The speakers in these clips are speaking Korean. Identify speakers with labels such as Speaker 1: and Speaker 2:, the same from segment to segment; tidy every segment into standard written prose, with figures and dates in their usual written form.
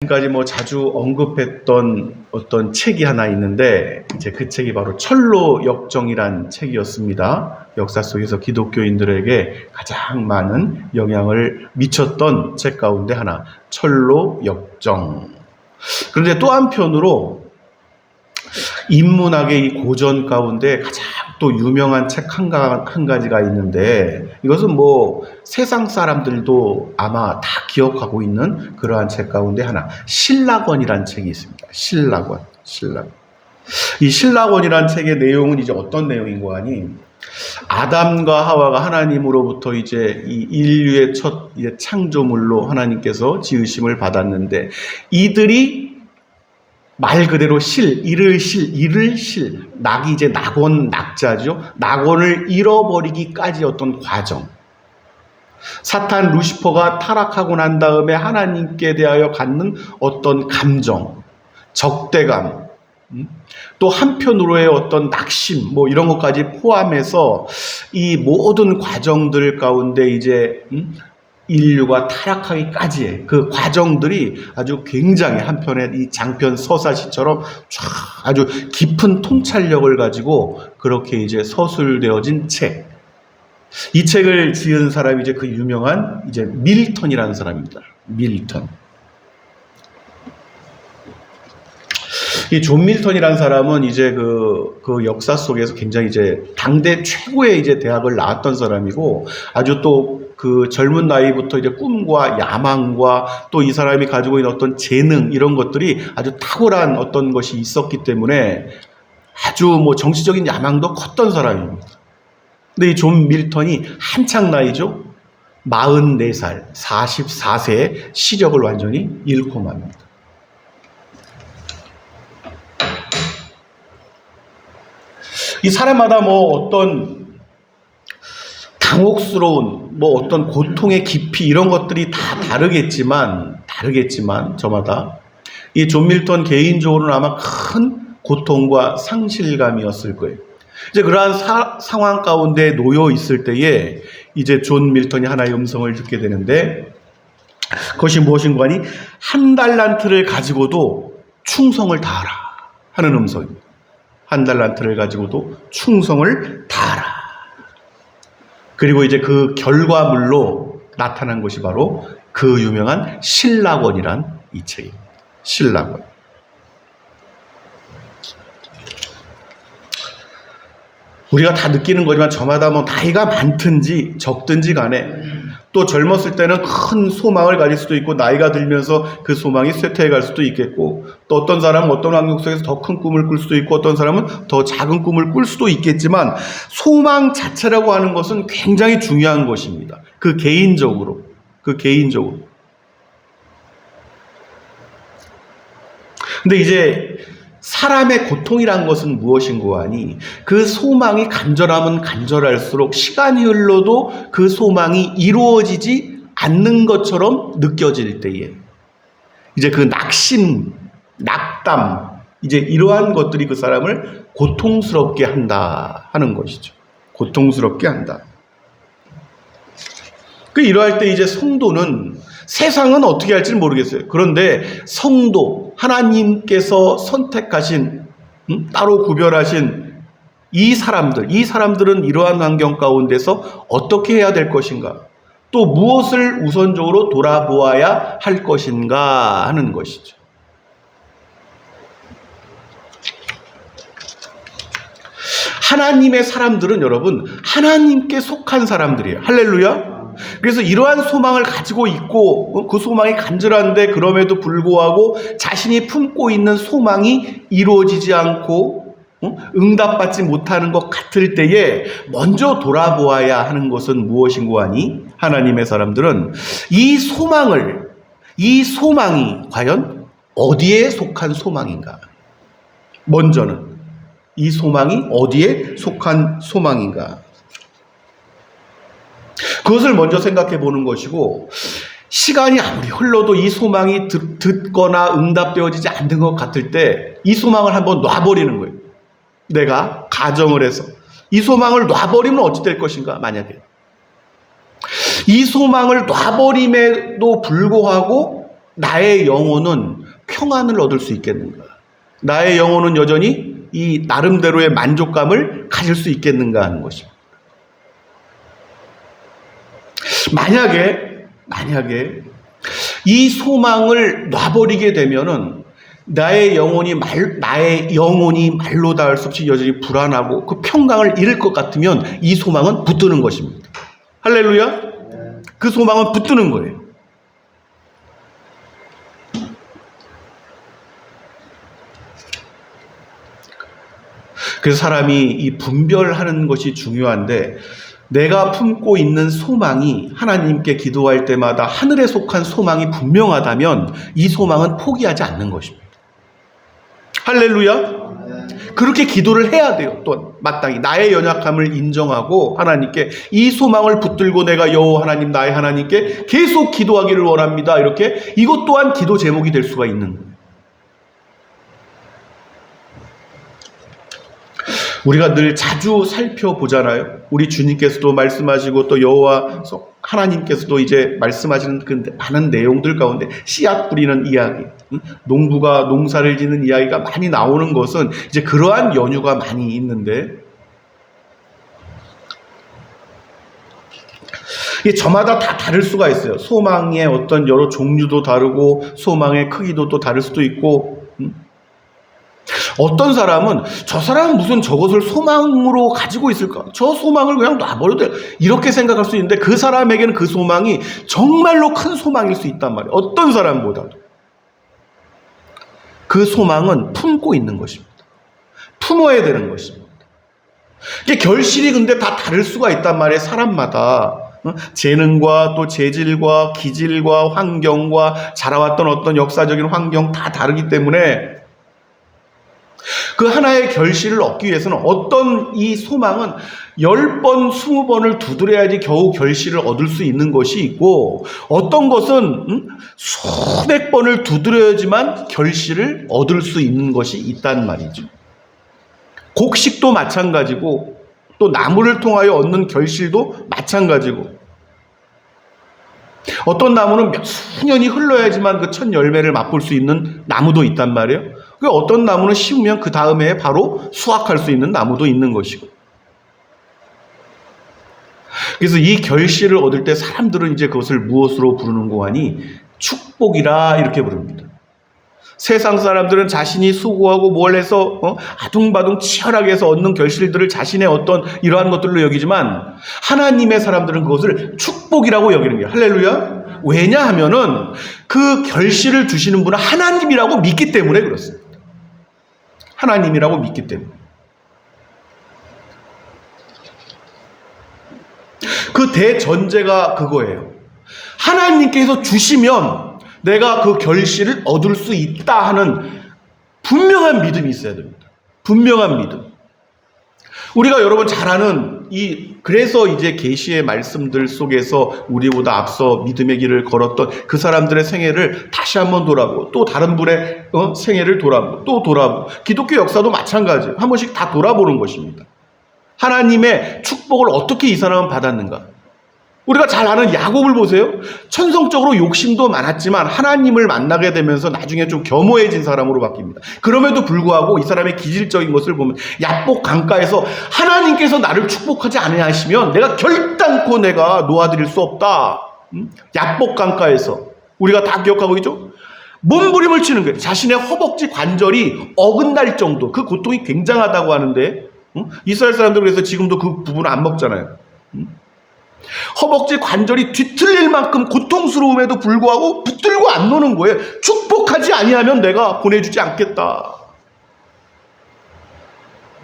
Speaker 1: 지금까지 뭐 자주 언급했던 어떤 책이 하나 있는데, 이제 그 책이 바로 철로 역정이란 책이었습니다. 역사 속에서 기독교인들에게 가장 많은 영향을 미쳤던 책 가운데 하나, 철로 역정. 그런데 또 한편으로 인문학의 이 고전 가운데 가장 또 유명한 책 한 가지가 있는데, 이것은 뭐 세상 사람들도 아마 다 기억하고 있는 그러한 책 가운데 하나, 신라권이라는 책이 있습니다. 신라권. 이 신라권이라는 책의 내용은 이제 어떤 내용인고 하니, 아담과 하와가 하나님으로부터 이제 이 인류의 첫 창조물로 하나님께서 지으심을 받았는데, 이들이 말 그대로 이를 실, 낙이 이제 낙원, 낙자죠. 낙원을 잃어버리기까지 어떤 과정. 사탄 루시퍼가 타락하고 난 다음에 하나님께 대하여 갖는 어떤 감정, 적대감, 또 한편으로의 어떤 낙심, 뭐 이런 것까지 포함해서 이 모든 과정들 가운데 이제 인류가 타락하기까지의 그 과정들이 아주 굉장히 한편의 이 장편 서사시처럼 쫙 아주 깊은 통찰력을 가지고 그렇게 이제 서술되어진 책. 이 책을 지은 사람이 이제 그 유명한 이제 밀턴이라는 사람입니다. 밀턴. 이 존 밀턴이라는 사람은 이제 그 역사 속에서 굉장히 이제 당대 최고의 이제 대학을 나왔던 사람이고, 아주 또 그 젊은 나이부터 이제 꿈과 야망과 또 이 사람이 가지고 있는 어떤 재능, 이런 것들이 아주 탁월한 어떤 것이 있었기 때문에 아주 뭐 정치적인 야망도 컸던 사람입니다. 근데 이 존 밀턴이 한창 나이죠. 44살, 44세에 시력을 완전히 잃고 맙니다. 이 사람마다 뭐 어떤 당혹스러운 뭐 어떤 고통의 깊이, 이런 것들이 다 다르겠지만 저마다 이 존 밀턴 개인적으로는 아마 큰 고통과 상실감이었을 거예요. 이제 그러한 상황 가운데 놓여 있을 때에 이제 존 밀턴이 하나의 음성을 듣게 되는데, 그것이 무엇인가 하니, 1달란트를 가지고도 충성을 다하라 하는 음성입니다. 1달란트를 가지고도 충성을 다하라. 그리고 이제 그 결과물로 나타난 것이 바로 그 유명한 신라권이란 이 책입니다. 신라권. 우리가 다 느끼는 거지만 저마다 뭐 나이가 많든지 적든지 간에 또 젊었을 때는 큰 소망을 가질 수도 있고, 나이가 들면서 그 소망이 쇠퇴해 갈 수도 있겠고, 또 어떤 사람은 어떤 환경 속에서 더 큰 꿈을 꿀 수도 있고, 어떤 사람은 더 작은 꿈을 꿀 수도 있겠지만, 소망 자체라고 하는 것은 굉장히 중요한 것입니다. 그 개인적으로. 근데 이제 사람의 고통이란 것은 무엇인고 하니, 그 소망이 간절하면 간절할수록 시간이 흘러도 그 소망이 이루어지지 않는 것처럼 느껴질 때에 이제 그 낙심, 낙담, 이제 이러한 것들이 그 사람을 고통스럽게 한다 하는 것이죠. 고통스럽게 한다. 이러할 때 이제 성도는, 세상은 어떻게 할지는 모르겠어요. 그런데 성도, 하나님께서 선택하신, 따로 구별하신 이 사람들은 이러한 환경 가운데서 어떻게 해야 될 것인가, 또 무엇을 우선적으로 돌아보아야 할 것인가 하는 것이죠. 하나님의 사람들은 여러분, 하나님께 속한 사람들이에요. 할렐루야. 그래서 이러한 소망을 가지고 있고, 그 소망이 간절한데 그럼에도 불구하고 자신이 품고 있는 소망이 이루어지지 않고 응답받지 못하는 것 같을 때에 먼저 돌아보아야 하는 것은 무엇인고 하니, 하나님의 사람들은 이 소망이 과연 어디에 속한 소망인가, 먼저는 이 소망이 어디에 속한 소망인가, 그것을 먼저 생각해 보는 것이고, 시간이 아무리 흘러도 이 소망이 듣거나 응답되어지지 않는 것 같을 때 이 소망을 한번 놔버리는 거예요. 내가 가정을 해서 이 소망을 놔버리면 어찌 될 것인가. 만약에 이 소망을 놔버림에도 불구하고 나의 영혼은 평안을 얻을 수 있겠는가? 나의 영혼은 여전히 이 나름대로의 만족감을 가질 수 있겠는가 하는 것입니다. 만약에 이 소망을 놔버리게 되면은 나의 영혼이 말로 닿을 수 없이 여전히 불안하고 그 평강을 잃을 것 같으면 이 소망은 붙드는 것입니다. 할렐루야? 그 소망은 붙드는 거예요. 그래서 사람이 이 분별하는 것이 중요한데, 내가 품고 있는 소망이 하나님께 기도할 때마다 하늘에 속한 소망이 분명하다면 이 소망은 포기하지 않는 것입니다. 할렐루야. 그렇게 기도를 해야 돼요. 또 마땅히 나의 연약함을 인정하고 하나님께 이 소망을 붙들고 내가 여호와 하나님 나의 하나님께 계속 기도하기를 원합니다. 이렇게 이것 또한 기도 제목이 될 수가 있는 거예요. 우리가 늘 자주 살펴보잖아요. 우리 주님께서도 말씀하시고 또 여호와 하나님께서도 이제 말씀하시는 그 많은 내용들 가운데 씨앗 뿌리는 이야기, 농부가 농사를 짓는 이야기가 많이 나오는 것은 이제 그러한 연유가 많이 있는데, 이게 저마다 다 다를 수가 있어요. 소망의 어떤 여러 종류도 다르고 소망의 크기도 또 다를 수도 있고, 어떤 사람은 저 사람은 무슨 저것을 소망으로 가지고 있을까? 저 소망을 그냥 놔버려도 돼. 이렇게 생각할 수 있는데 그 사람에게는 그 소망이 정말로 큰 소망일 수 있단 말이에요. 어떤 사람보다도. 그 소망은 품고 있는 것입니다. 품어야 되는 것입니다. 이게 결실이 근데 다 다를 수가 있단 말이에요. 사람마다. 재능과 또 재질과 기질과 환경과 자라왔던 어떤 역사적인 환경 다 다르기 때문에 그 하나의 결실을 얻기 위해서는 어떤 이 소망은 10번, 20번을 두드려야지 겨우 결실을 얻을 수 있는 것이 있고, 어떤 것은 수백 번을 두드려야지만 결실을 얻을 수 있는 것이 있단 말이죠. 곡식도 마찬가지고 또 나무를 통하여 얻는 결실도 마찬가지고, 어떤 나무는 몇 수년이 흘러야지만 그 첫 열매를 맛볼 수 있는 나무도 있단 말이에요. 어떤 나무는 심으면 그 다음 해에 바로 수확할 수 있는 나무도 있는 것이고. 그래서 이 결실을 얻을 때 사람들은 이제 그것을 무엇으로 부르는고 하니 축복이라 이렇게 부릅니다. 세상 사람들은 자신이 수고하고 뭘 해서 아둥바둥 치열하게 해서 얻는 결실들을 자신의 어떤 이러한 것들로 여기지만 하나님의 사람들은 그것을 축복이라고 여기는 거예요. 할렐루야. 왜냐하면은 그 결실을 주시는 분은 하나님이라고 믿기 때문에 그렇습니다. 하나님이라고 믿기 때문에. 그 대전제가 그거예요. 하나님께서 주시면 내가 그 결실을 얻을 수 있다 하는 분명한 믿음이 있어야 됩니다. 분명한 믿음. 우리가 여러분 잘 아는 그래서 이제 계시의 말씀들 속에서 우리보다 앞서 믿음의 길을 걸었던 그 사람들의 생애를 다시 한번 돌아보고 또 다른 분의 생애를 돌아보고 또 돌아보고, 기독교 역사도 마찬가지예요. 한 번씩 다 돌아보는 것입니다. 하나님의 축복을 어떻게 이 사람은 받았는가? 우리가 잘 아는 야곱을 보세요. 천성적으로 욕심도 많았지만 하나님을 만나게 되면서 나중에 좀 겸허해진 사람으로 바뀝니다. 그럼에도 불구하고 이 사람의 기질적인 것을 보면 야복 강가에서 하나님께서 나를 축복하지 아니하시면 내가 결단코 내가 놓아드릴 수 없다. 야복 강가에서 우리가 다 기억하고 있죠? 몸부림을 치는 거예요. 자신의 허벅지 관절이 어긋날 정도, 그 고통이 굉장하다고 하는데 이스라엘 사람들 그래서 지금도 그 부분을 안 먹잖아요. 허벅지 관절이 뒤틀릴 만큼 고통스러움에도 불구하고 붙들고 안 노는 거예요. 축복하지 아니하면 내가 보내주지 않겠다.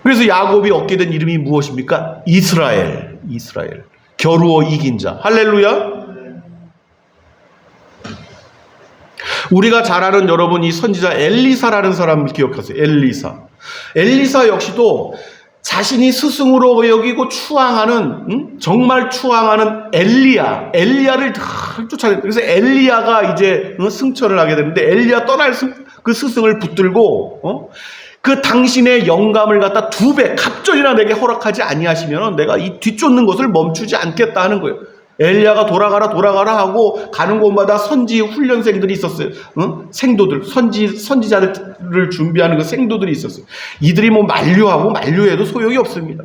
Speaker 1: 그래서 야곱이 얻게 된 이름이 무엇입니까? 이스라엘. 겨루어 이긴 자. 할렐루야. 우리가 잘 아는 여러분 이 선지자 엘리사라는 사람을 기억하세요. 엘리사 역시도 자신이 스승으로 여기고 추앙하는, 정말 추앙하는 엘리야를 쫓아내는. 그래서 엘리야가 이제 승천을 하게 되는데, 엘리야 떠날 그 스승을 붙들고 그 당신의 영감을 갖다 2배 갑절이나 내게 허락하지 아니하시면 내가 이 뒤쫓는 것을 멈추지 않겠다 하는 거예요. 엘리야가 돌아가라 하고 가는 곳마다 선지 훈련생들이 있었어요. 생도들, 선지자들을 준비하는 그 생도들이 있었어요. 이들이 뭐 만류해도 소용이 없습니다.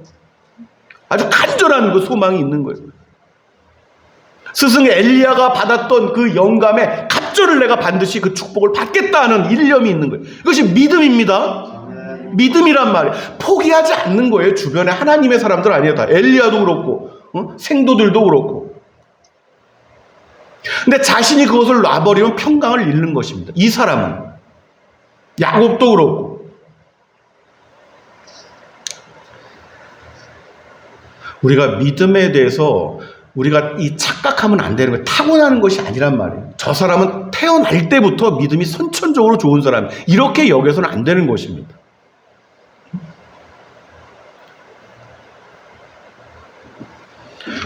Speaker 1: 아주 간절한 그 소망이 있는 거예요. 스승 엘리야가 받았던 그 영감에 갑절을 내가 반드시 그 축복을 받겠다 하는 일념이 있는 거예요. 이것이 믿음입니다. 믿음이란 말이에요. 포기하지 않는 거예요. 주변에 하나님의 사람들 아니에요. 다 엘리야도 그렇고 생도들도 그렇고. 근데 자신이 그것을 놔버리면 평강을 잃는 것입니다. 이 사람은 야곱도 그렇고. 우리가 믿음에 대해서 우리가 이 착각하면 안 되는 거예요. 타고나는 것이 아니란 말이에요. 저 사람은 태어날 때부터 믿음이 선천적으로 좋은 사람, 이렇게 여겨서는 안 되는 것입니다.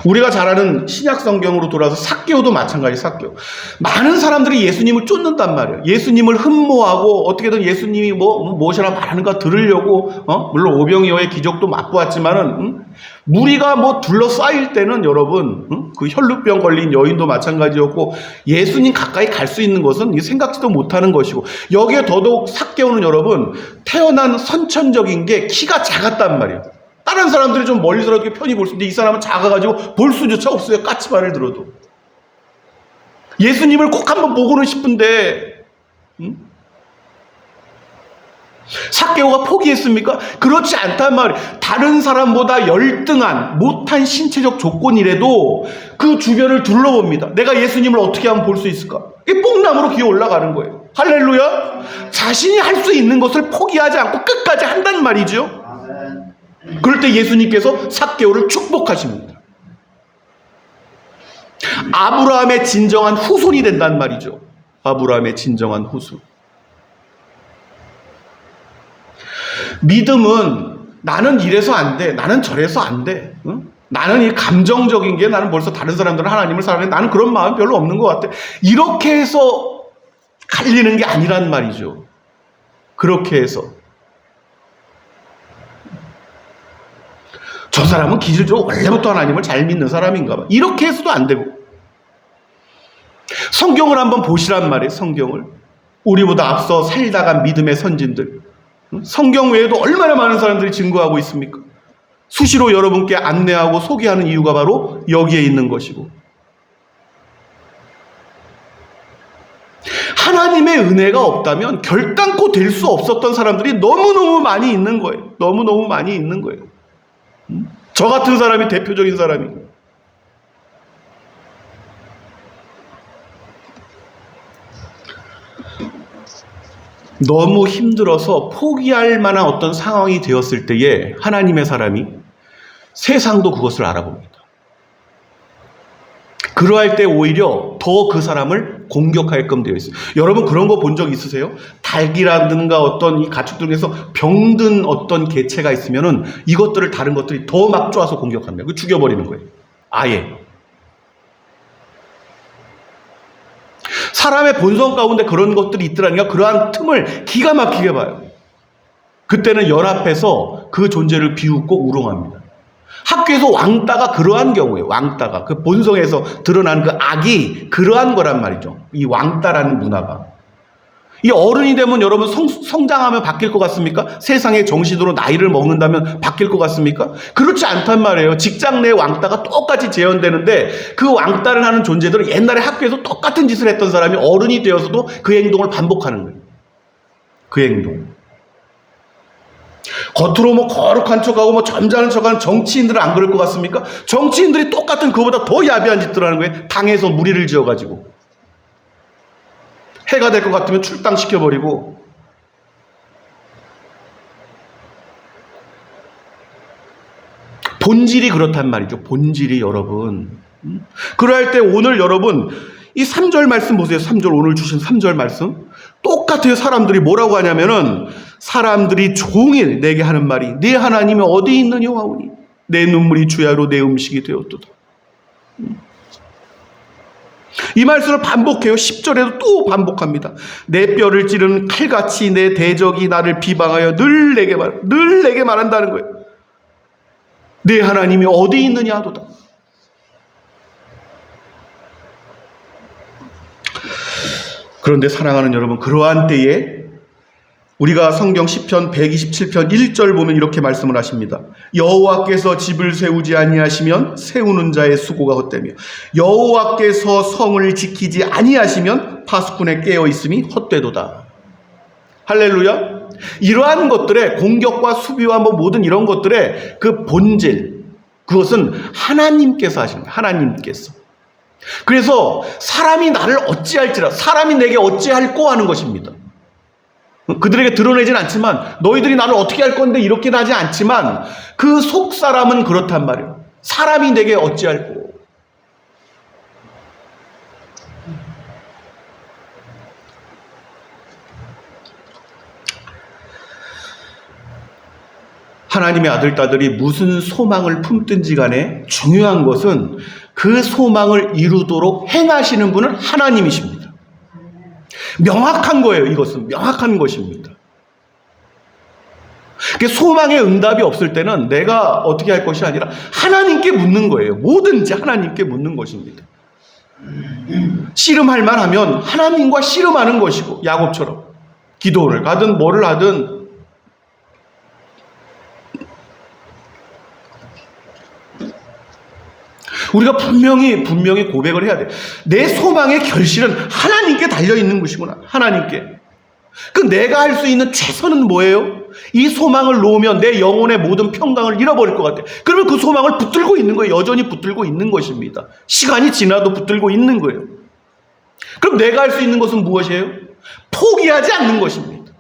Speaker 1: 우리가 잘 아는 신약 성경으로 돌아서 삭개오도 마찬가지. 삭개오, 많은 사람들이 예수님을 쫓는단 말이에요. 예수님을 흠모하고 어떻게든 예수님이 무엇이나 말하는가 들으려고 물론 오병이어의 기적도 맛보았지만은 무리가 둘러싸일 때는 여러분 그 혈루병 걸린 여인도 마찬가지였고, 예수님 가까이 갈 수 있는 것은 생각지도 못하는 것이고, 여기에 더더욱 삭개오는 여러분 태어난 선천적인 게 키가 작았단 말이에요. 다른 사람들이 좀 멀리서라도 편히 볼 수 있는데 이 사람은 작아가지고 볼 수조차 없어요. 까치발을 들어도. 예수님을 꼭 한번 보고는 싶은데 삭개오가 포기했습니까? 그렇지 않단 말이에요. 다른 사람보다 열등한 못한 신체적 조건이라도 그 주변을 둘러봅니다. 내가 예수님을 어떻게 하면 볼 수 있을까? 이 뽕나무로 기어 올라가는 거예요. 할렐루야. 자신이 할 수 있는 것을 포기하지 않고 끝까지 한단 말이죠. 그럴 때 예수님께서 삭개오를 축복하십니다. 아브라함의 진정한 후손이 된단 말이죠. 아브라함의 진정한 후손. 믿음은 나는 이래서 안 돼, 나는 저래서 안 돼, 나는 이 감정적인 게, 나는 벌써 다른 사람들은 하나님을 사랑해, 나는 그런 마음 별로 없는 것 같아, 이렇게 해서 갈리는 게 아니란 말이죠. 그렇게 해서 저 사람은 기질적으로 원래부터 하나님을 잘 믿는 사람인가 봐, 이렇게 해서도 안 되고. 성경을 한번 보시란 말이에요. 성경을. 우리보다 앞서 살다간 믿음의 선진들, 성경 외에도 얼마나 많은 사람들이 증거하고 있습니까? 수시로 여러분께 안내하고 소개하는 이유가 바로 여기에 있는 것이고, 하나님의 은혜가 없다면 결단코 될 수 없었던 사람들이 너무너무 많이 있는 거예요. 너무너무 많이 있는 거예요. 저 같은 사람이 대표적인 사람이에요. 너무 힘들어서 포기할 만한 어떤 상황이 되었을 때에 하나님의 사람이, 세상도 그것을 알아봅니다. 그러할 때 오히려 더 그 사람을 공격하게끔 되어 있어요. 여러분 그런 거 본 적 있으세요? 닭이라든가 어떤 이 가축들 중에서 병든 어떤 개체가 있으면은 이것들을 다른 것들이 더 막 쪼아서 공격합니다. 그 죽여버리는 거예요. 아예. 사람의 본성 가운데 그런 것들이 있더라니까 그러한 틈을 기가 막히게 봐요. 그때는 연합해서 그 존재를 비웃고 우롱합니다. 학교에서 왕따가 그러한 경우예요. 왕따가 그 본성에서 드러나는 그 악이 그러한 거란 말이죠. 이 왕따라는 문화가. 이 어른이 되면 여러분 성장하면 바뀔 것 같습니까? 세상의 정신으로 나이를 먹는다면 바뀔 것 같습니까? 그렇지 않단 말이에요. 직장 내 왕따가 똑같이 재현되는데, 그 왕따를 하는 존재들은 옛날에 학교에서 똑같은 짓을 했던 사람이 어른이 되어서도 그 행동을 반복하는 거예요. 그 행동. 겉으로 거룩한 척하고 점잖은 척하는 정치인들은 안 그럴 것 같습니까? 정치인들이 똑같은 그보다 더 야비한 짓들을 하는 거예요. 당에서 무리를 지어가지고 해가 될 것 같으면 출당시켜버리고. 본질이 그렇단 말이죠. 본질이 여러분. 그럴 때 오늘 여러분 이 3절 말씀 보세요. 3절, 오늘 주신 3절 말씀 똑같아요. 사람들이 뭐라고 하냐면은, 사람들이 종일 내게 하는 말이 네 하나님이 어디 있느냐 하오니 내 눈물이 주야로 내 음식이 되었도다. 이 말씀을 반복해요. 10절에도 또 반복합니다. 내 뼈를 찌르는 칼같이 내 대적이 나를 비방하여 늘 내게 말한다는 거예요. 내 하나님이 어디 있느냐 하도다. 그런데 사랑하는 여러분, 그러한 때에 우리가 성경 시편 127편 1절 보면 이렇게 말씀을 하십니다. 여호와께서 집을 세우지 아니하시면 세우는 자의 수고가 헛되며 여호와께서 성을 지키지 아니하시면 파수꾼의 깨어 있음이 헛되도다. 할렐루야. 이러한 것들의 공격과 수비와 모든 이런 것들의 그 본질, 그것은 하나님께서 하신 거예요. 하나님께서. 그래서 사람이 나를 어찌할지라, 사람이 내게 어찌할꼬 하는 것입니다. 그들에게 드러내진 않지만, 너희들이 나를 어떻게 할 건데 이렇게 하지 않지만 그 속 사람은 그렇단 말이에요. 사람이 내게 어찌할꼬. 하나님의 아들, 딸들이 무슨 소망을 품든지 간에 중요한 것은 그 소망을 이루도록 행하시는 분은 하나님이십니다. 명확한 거예요. 이것은 명확한 것입니다. 소망의 응답이 없을 때는 내가 어떻게 할 것이 아니라 하나님께 묻는 거예요. 뭐든지 하나님께 묻는 것입니다. 씨름할 만하면 하나님과 씨름하는 것이고, 야곱처럼 기도를 가든 뭐를 하든 우리가 분명히 고백을 해야 돼. 내 소망의 결실은 하나님께 달려있는 것이구나. 하나님께. 그 내가 할 수 있는 최선은 뭐예요? 이 소망을 놓으면 내 영혼의 모든 평강을 잃어버릴 것 같아. 그러면 그 소망을 붙들고 있는 거예요. 여전히 붙들고 있는 것입니다. 시간이 지나도 붙들고 있는 거예요. 그럼 내가 할 수 있는 것은 무엇이에요? 포기하지 않는 것입니다.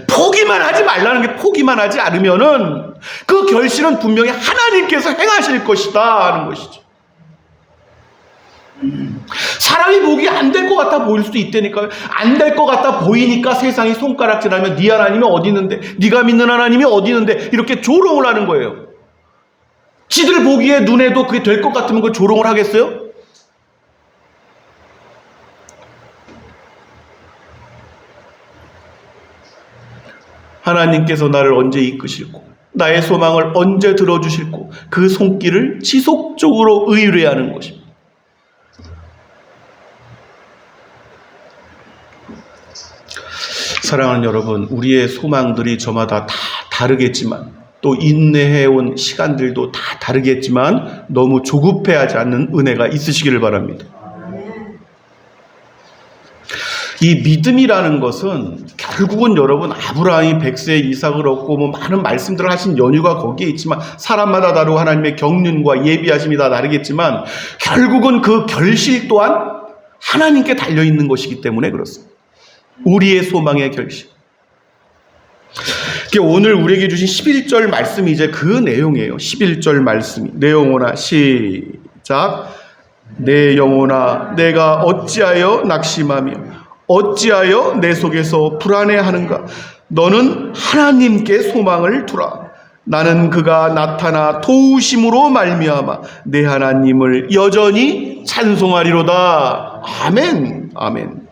Speaker 1: 포기만 하지 말라는 게, 포기만 하지 않으면은 그 결실은 분명히 하나님께서 행하실 것이다 하는 것이죠. 사람이 보기 안 될 것 같아 보일 수도 있다니까요. 안 될 것 같아 보이니까 세상이 손가락질하면 네 하나님이 어디 있는데, 네가 믿는 하나님이 어디 있는데 이렇게 조롱을 하는 거예요. 지들 보기에 눈에도 그게 될 것 같으면 그 조롱을 하겠어요? 하나님께서 나를 언제 이끄실고 나의 소망을 언제 들어주실고 그 손길을 지속적으로 의뢰하는 것입니다. 사랑하는 여러분, 우리의 소망들이 저마다 다 다르겠지만, 또 인내해온 시간들도 다 다르겠지만 너무 조급해하지 않는 은혜가 있으시기를 바랍니다. 이 믿음이라는 것은 결국은 여러분, 아브라함이 100세에 이삭을 얻고 많은 말씀들을 하신 연유가 거기에 있지만, 사람마다 다르고 하나님의 경륜과 예비하심이 다 다르겠지만 결국은 그 결실 또한 하나님께 달려있는 것이기 때문에 그렇습니다. 우리의 소망의 결실. 오늘 우리에게 주신 11절 말씀이 이제 그 내용이에요. 11절 말씀이. 내 영혼아, 시작. 내 영혼아, 내가 어찌하여 낙심하며 어찌하여 내 속에서 불안해하는가. 너는 하나님께 소망을 두라. 나는 그가 나타나 도우심으로 말미암아 내 하나님을 여전히 찬송하리로다. 아멘. 아멘.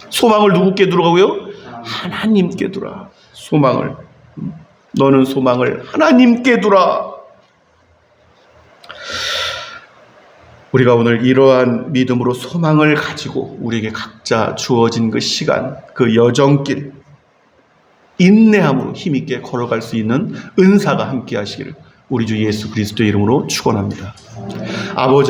Speaker 1: 소망을 누구께 두라고요? 하나님께 두라. 소망을. 너는 소망을 하나님께 두라. 우리가 오늘 이러한 믿음으로 소망을 가지고 우리에게 각자 주어진 그 시간, 그 여정길, 인내함으로 힘있게 걸어갈 수 있는 은사가 함께 하시기를 우리 주 예수 그리스도의 이름으로 축원합니다. 아버지